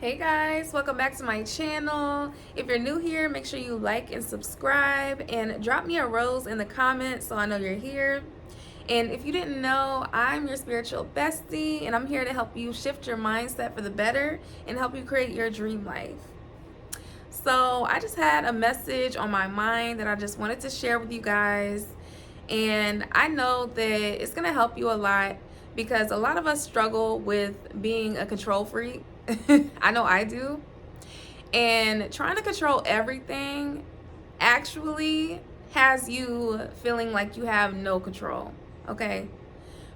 Hey guys, welcome back to my channel. If you're new here, make sure you like and subscribe and drop me a rose in the comments so I know you're here. And if you didn't know, I'm your spiritual bestie and I'm here to help you shift your mindset for the better and help you create your dream life. So I just had a message on my mind that I just wanted to share with you guys. And I know that it's gonna help you a lot because a lot of us struggle with being a control freak. I know I do. And trying to control everything actually has you feeling like you have no control, okay?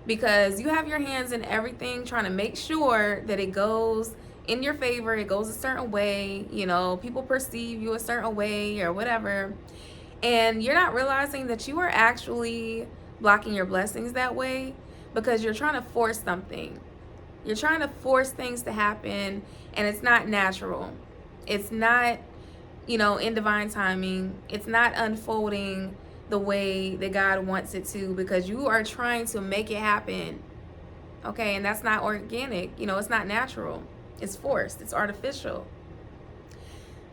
Because you have your hands in everything, trying to make sure that it goes in your favor, it goes a certain way, people perceive you a certain way or whatever. And you're not realizing that you are actually blocking your blessings that way because you're trying to force something. You're trying to force things to happen and it's not natural. It's not, in divine timing. It's not unfolding the way that God wants it to because you are trying to make it happen. Okay, and that's not organic. It's not natural. It's forced. It's artificial.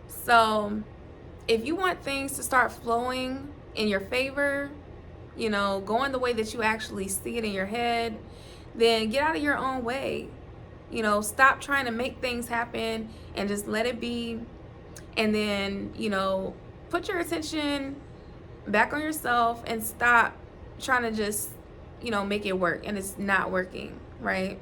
So if you want things to start flowing in your favor, going the way that you actually see it in your head, then get out of your own way. Stop trying to make things happen and just let it be. And then, put your attention back on yourself and stop trying to just, make it work and it's not working, right?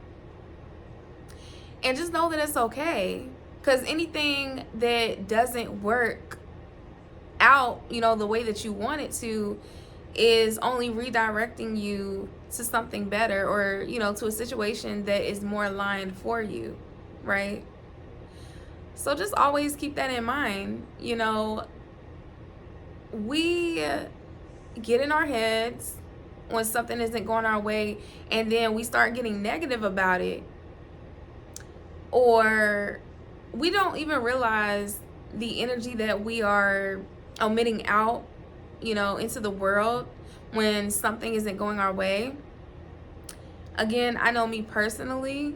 And just know that it's okay because anything that doesn't work out, the way that you want it to is only redirecting you to something better or, to a situation that is more aligned for you, right? So just always keep that in mind. We get in our heads when something isn't going our way and then we start getting negative about it, or we don't even realize the energy that we are omitting out, into the world when something isn't going our way. Again, I know me personally,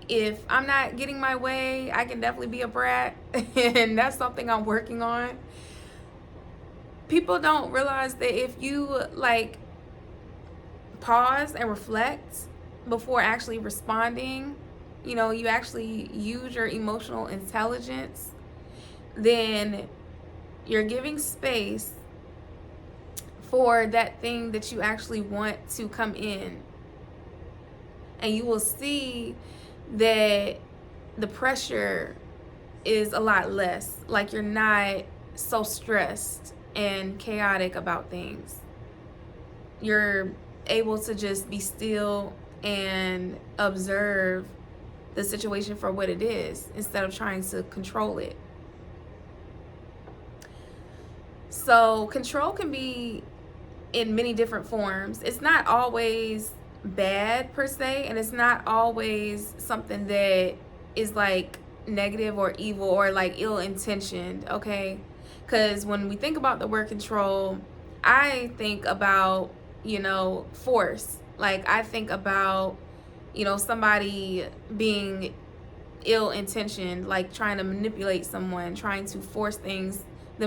if I'm not getting my way, I can definitely be a brat and that's something I'm working on. People don't realize that if you pause and reflect before actually responding, you actually use your emotional intelligence, then you're giving space for that thing that you actually want to come in. And you will see that the pressure is a lot less. Like you're not so stressed and chaotic about things. You're able to just be still and observe the situation for what it is instead of trying to control it. So control can be in many different forms. It's not always bad per se, and it's not always something that is negative or evil or ill intentioned, okay? Because when we think about the word control, I think about force. I think about somebody being ill intentioned, trying to manipulate someone, trying to force them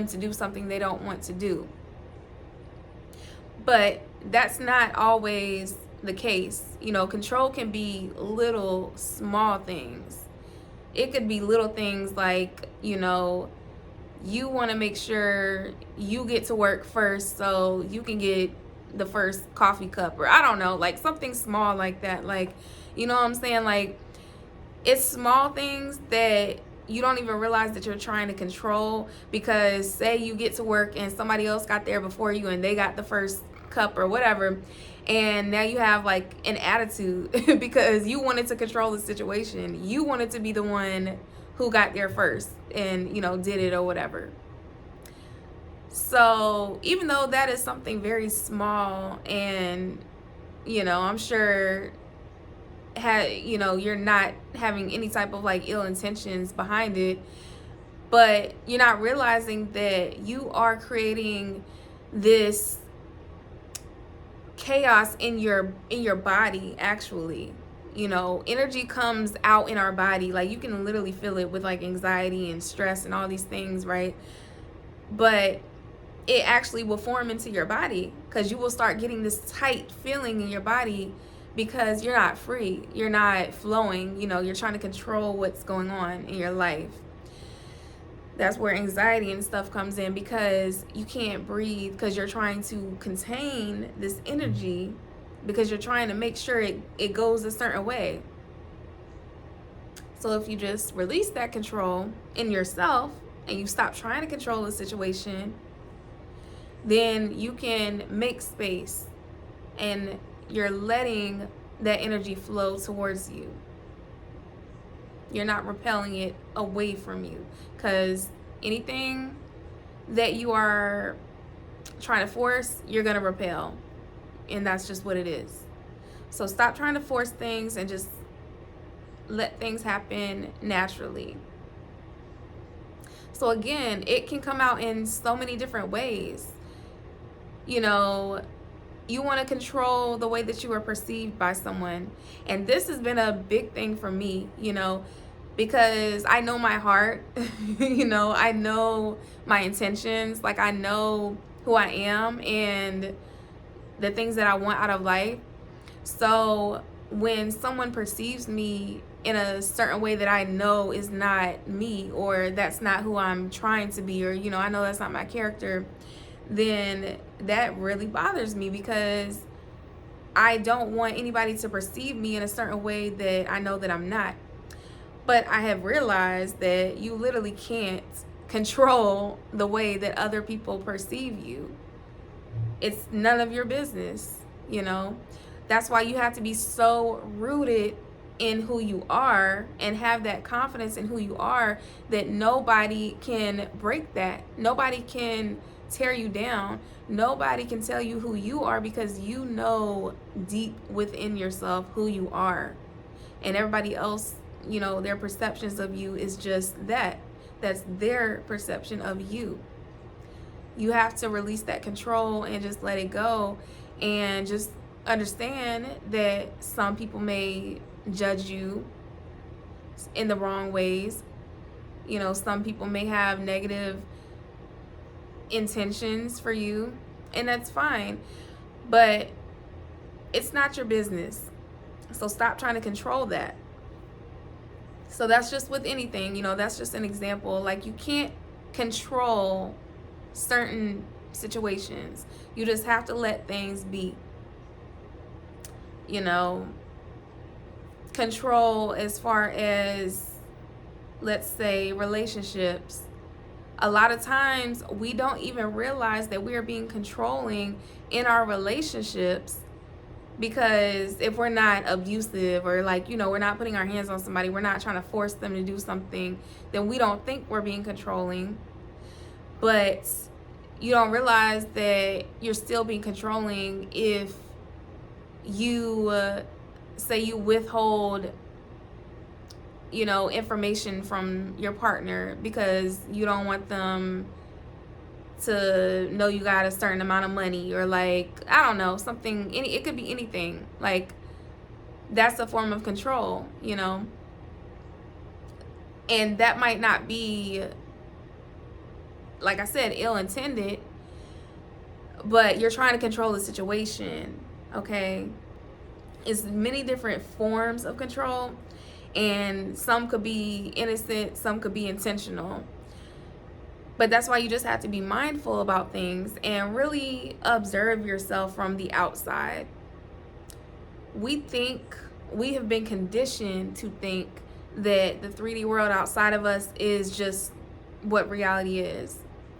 to do something they don't want to do. But that's not always the case. Control can be little small things. It could be little things you want to make sure you get to work first so you can get the first coffee cup, or I don't know, something small like that. You know what I'm saying? It's small things that you don't even realize that you're trying to control, because say you get to work and somebody else got there before you and they got the first cup or whatever, and now you have an attitude because you wanted to control the situation. You wanted to be the one who got there first and did it or whatever. So even though that is something very small, and I'm sure you're not having any type of ill intentions behind it, but you're not realizing that you are creating this chaos in your body actually. energy comes out in our body. Like, you can literally feel it with like anxiety and stress and all these things, right? But it actually will form into your body, because you will start getting this tight feeling in your body because you're not free, you're not flowing, you're trying to control what's going on in your life. That's where anxiety and stuff comes in, because you can't breathe, because you're trying to contain this energy, because you're trying to make sure it goes a certain way. So if you just release that control in yourself and you stop trying to control the situation, then you can make space and you're letting that energy flow towards you. You're not repelling it away from you, because anything that you are trying to force, you're going to repel. And that's just what it is. So stop trying to force things and just let things happen naturally. So again, it can come out in so many different ways. You want to control the way that you are perceived by someone. And this has been a big thing for me, because I know my heart, I know my intentions. Like, I know who I am and the things that I want out of life. So when someone perceives me in a certain way that I know is not me, or that's not who I'm trying to be, or, I know that's not my character, then that really bothers me, because I don't want anybody to perceive me in a certain way that I know that I'm not. But I have realized that you literally can't control the way that other people perceive you. It's none of your business, That's why you have to be so rooted in who you are and have that confidence in who you are, that nobody can break that. Nobody can tear you down. Nobody can tell you who you are, because you know deep within yourself who you are. And everybody else, their perceptions of you is just that. That's their perception of you. You have to release that control and just let it go, and just understand that some people may judge you in the wrong ways. Some people may have negative intentions for you, and that's fine, but it's not your business. So stop trying to control that. So that's just with anything, that's just an example. Like, you can't control certain situations. You just have to let things be. Control as far as, let's say, relationships. A lot of times we don't even realize that we are being controlling in our relationships, because if we're not abusive, or like, we're not putting our hands on somebody, we're not trying to force them to do something, then we don't think we're being controlling. But you don't realize that you're still being controlling if you say you withhold information from your partner because you don't want them to know you got a certain amount of money, or like, I don't know, something, it could be anything. Like, that's a form of control, and that might not be, like I said, ill-intended, but you're trying to control the situation. Okay, it's many different forms of control, and some could be innocent, some could be intentional. But that's why you just have to be mindful about things and really observe yourself from the outside. We have been conditioned to think that the 3D world outside of us is just what reality is.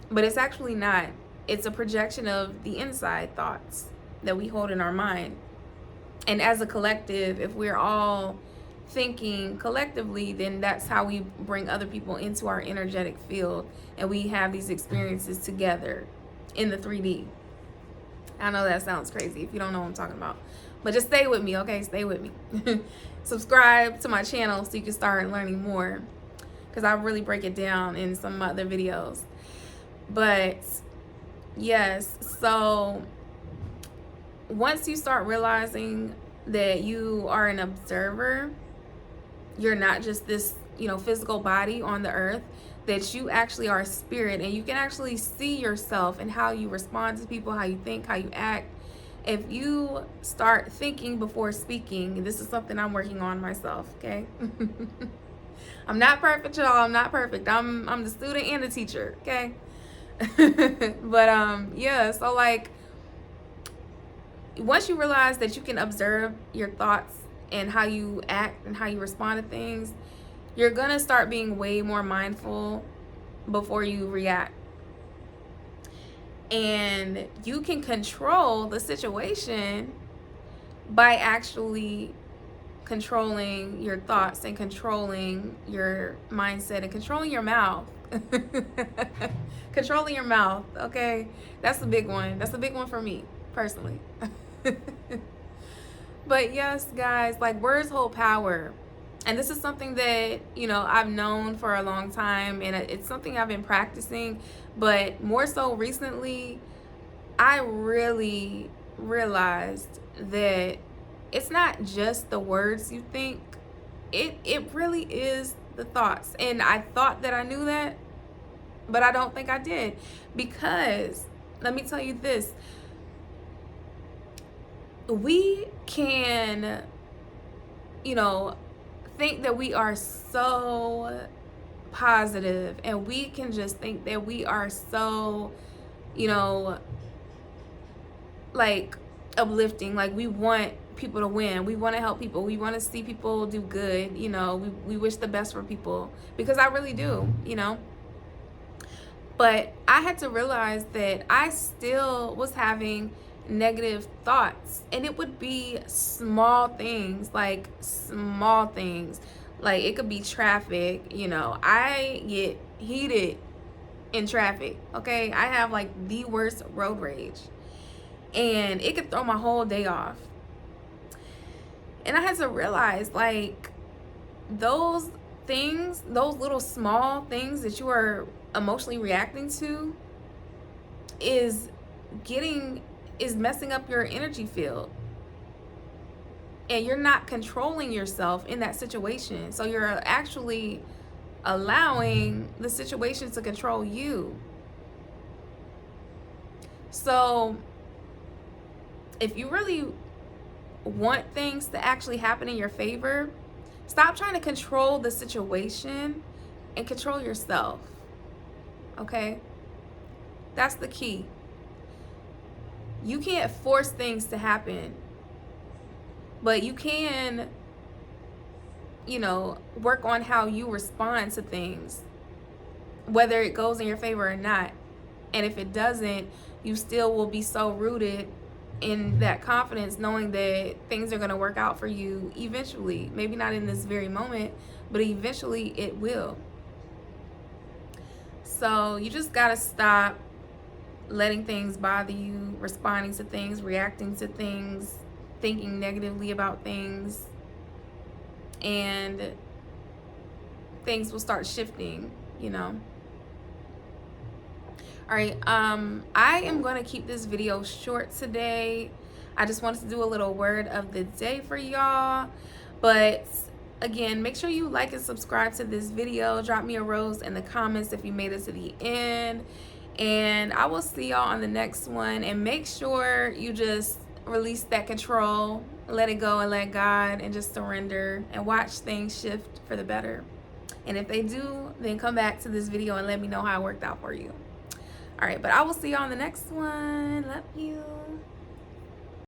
But it's actually not. It's a projection of the inside thoughts that we hold in our mind. And as a collective, if we're all thinking collectively, then that's how we bring other people into our energetic field, and we have these experiences together in the 3D. I know that sounds crazy if you don't know what I'm talking about, but just stay with me, okay? Stay with me. Subscribe to my channel so you can start learning more, because I really break it down in some other videos. But yes, so once you start realizing that you are an observer. You're not just this, physical body on the earth, that you actually are a spirit, and you can actually see yourself and how you respond to people, how you think, how you act. If you start thinking before speaking, this is something I'm working on myself, okay? I'm not perfect, y'all. I'm not perfect. I'm the student and the teacher, okay? But yeah, so like once you realize that you can observe your thoughts and how you act and how you respond to things, you're gonna start being way more mindful before you react. And you can control the situation by actually controlling your thoughts and controlling your mindset and controlling your mouth. Controlling your mouth, okay? That's the big one. That's the big one for me, personally. But yes, guys, like words hold power. And this is something that, I've known for a long time, and it's something I've been practicing. But more so recently, I really realized that it's not just the words you think. It really is the thoughts. And I thought that I knew that, but I don't think I did. Because let me tell you this. We can, think that we are so positive, and we can just think that we are so, like uplifting, like we want people to win, we want to help people, we want to see people do good, we wish the best for people, because I really do, but I had to realize that I still was having negative thoughts, and it would be small things, like it could be traffic. I get heated in traffic, okay? I have like the worst road rage, and it could throw my whole day off. And I had to realize, like, those things, those little small things that you are emotionally reacting to is messing up your energy field, and you're not controlling yourself in that situation. So you're actually allowing the situation to control you. So if you really want things to actually happen in your favor, stop trying to control the situation and control yourself. Okay? That's the key. You can't force things to happen, but you can, work on how you respond to things, whether it goes in your favor or not. And if it doesn't, you still will be so rooted in that confidence, knowing that things are going to work out for you eventually. Maybe not in this very moment, but eventually it will. So you just got to stop letting things bother you, responding to things, reacting to things, thinking negatively about things, and things will start shifting, All right, I am going to keep this video short today. I just wanted to do a little word of the day for y'all. But again, make sure you like and subscribe to this video. Drop me a rose in the comments if you made it to the end. And I will see y'all on the next one. And make sure you just release that control, let it go and let God, and just surrender and watch things shift for the better. And if they do, then come back to this video and let me know how it worked out for you. All right, but I will see you on the next one. Love you.